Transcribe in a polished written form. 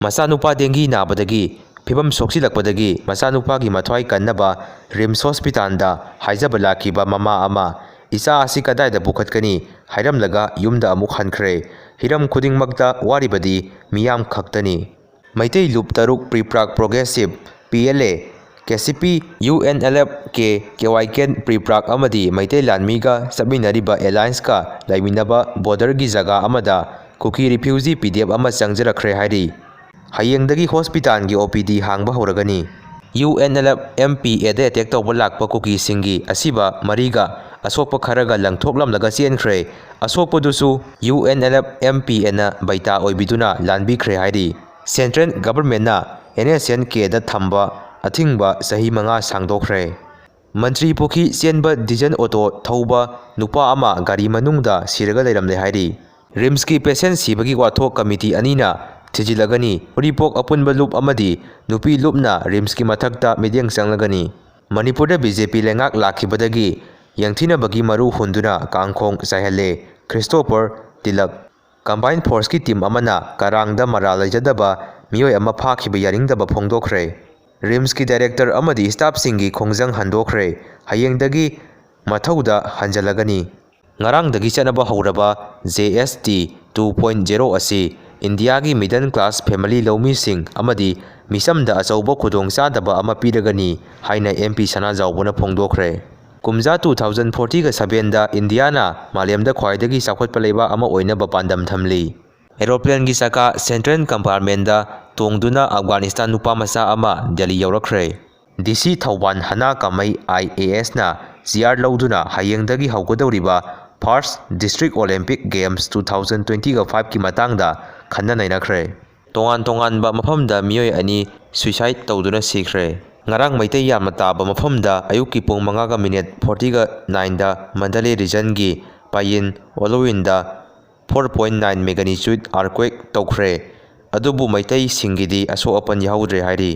Machanupa dengue nabadagi फिवम सोक्सिलक्पदगी मचानुपागी मथ्वाई कन्नबा रिम्स हॉस्पिटल हाइजब लाखिबा ममा अमा इचा आसी कदायदा पुखतकनी हाइरमलगा युमदा अमुक हनख्रे हिरम खुदिंगमक्ता वारिबदी मियाम खक्तनी मैतै लूप तरुक PREPAK progressive PLA KCP UNLF के केवाइकेन प्रीप्राक अमदी मैतै लानमीगा सबमिनरिबा एलायंस का लाइमिनबा बॉर्डर की जगह अमदा कुकी रिफ्यूजी PDF अमा चंगजरखरे हाइरी हयेंदगी हॉस्पिटल की OPD हांगबा होरगनी UNLF MPA दे अटैक तौब लाकपा कुकी सिंगी असिबा मरीगा असोकप खरगा लंगथोकलमलगा चेनख्रे असोकपदुसु UNLF MPA ना बैता ओइबिदुना लानबिख्रे हाइरी सेंट्रल गवर्नमेंट ना NSN के दा थंबा अथिंगबा सही मंगा सांगदोख्रे मंत्री पुखी चेनबा डिजन ऑटो थौबा नुपा अमा गाड़ी मनुंगदा सिरगा लेरमले हाइरी रिम्स की पेशेंट सिबगी वाथोक कमिटी अनीना थिजिलगनी उरिपोक अपुनब लूप अमदी नुपी लूपना रिम्स की मथक्ता मिडियंग चंगलगनी मणिपुर BJP लेंगाक लाखिबदगी यंगथिनबगी मरु हुंदुना कांगखोंग सायहले क्रिस्टोफर तिलक कंबाइन फोर्स की टीम अमना करांगदा मरा लैजदबा मियोय अमा फाखिबा यारिंगदबा फोंगदोखरे रिम्स की डायरेक्टर अमदी स्टाफ सिंगी खोंजंग हंदोखरे हयेंदगी मथौदा हंजलगनी ngarangdagi chanaba hawraba JST 2.0 asi India की मिडल क्लास फैमिली लौमी सिंह अमदी मिसमदा अचौबा खुदोंचादबा अमा पिरगनी हाइना MP सना जावबना फोंदोखरे कुमजा 2040 का 7 दा इंडियाना मालेमदा ख्वाइदगी चाखोटपा लेबा अमा ओइनबा पांडम थमली एरोप्लेन की चका सेंट्रल कंपार्टमेंट दा तोंगदुना अफगानिस्तान नुपा मचा अमा दिल्ली यौरखरे DC थौबान हना कामई IAS ना GR लौदुना हयेंदगी हौगदौरिबा फर्स्ट डिस्ट्रिक्ट ओलंपिक गेम्स 2025 की मतंगदा खन्ना नैनख्रे तोंगान तोंगानबा मफमदा मियोय अनि suicide तौदुना सिख्रे ngarang maitai yamna taba mafamda ayuki pung 5:40 da Mandalay region gi Payin Olowinda 4.9 magnitude earthquake tokre adubu maitai singidi aso apan yaudre hairi